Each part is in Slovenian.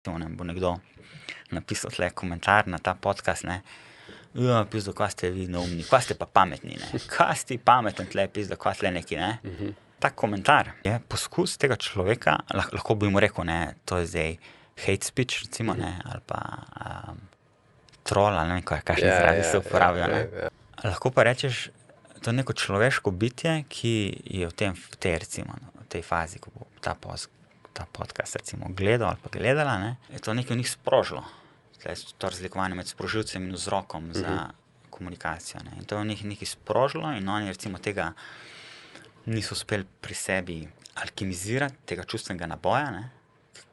Bo nekdo napisal tle komentar na ta podcast, ne. Ja, pizdo, kaj ste vi neumni, kaj ste pa pametni, ne. Kaj ste pameten tle, pizdo, kaj tle neki, ne. Tak komentar je poskus tega človeka, lahko bi mu rekel, ne, to je zdaj hate speech, recimo, ne, ali pa troll, ali ne vem, kakšni izrazi se uporabljajo, ne. Lahko pa rečeš, to je neko človeško bitje, ki je v tej, recimo, v tej fazi, ko bo ta podcast, recimo, gledal ali pa gledala, ne, je to nekaj v njih sprožilo. Tle je to razlikovanje med sprožilcem in vzrokom za komunikacijo, ne. In to je v njih nekaj sprožilo in oni, recimo, tega niso uspeli pri sebi alkimizirati, tega čustvenega naboja, ne,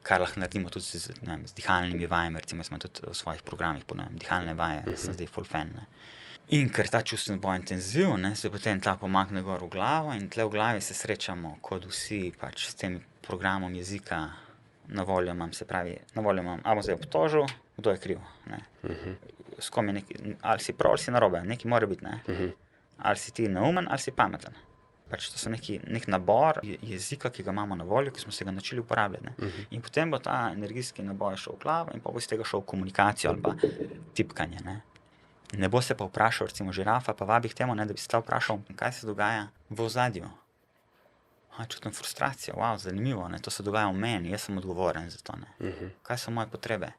kar lahko naredimo tudi z dihalnimi vajami, recimo, jaz imam tudi v svojih programih ponavljam, dihalne vaje, sem zdaj ful fan, ne. In ker ta čustveni boj intenziven, ne, se potem ta pomakne gor v glavo in tle v glavi se srečamo kot vsi pač s tem programom jezika na voljo imam, se pravi, na voljo imam, a bom zdaj obtožil, kdo je kriv, ne. S kom je ali si prav ali si narobe, nekaj mora biti, ne. Ali si ti neumen ali si pameten. Pač to so neki nabor jezika, ki ga imamo na voljo, ki smo se ga naučili uporabljati, ne. In potem bo ta energijski naboj šel v glavo in pa bo iz tega šel v komunikacijo ali pa tipkanje, ne. Ne bo se pa vprašal, recimo žirafa, pa vabi k temu, ne, da bi se ta vprašal, kaj se dogaja v ozadju. Čutim frustracijo, zanimivo, ne, to se dogaja v meni, jaz sem odgovoren za to, ne. Kaj so moje potrebe?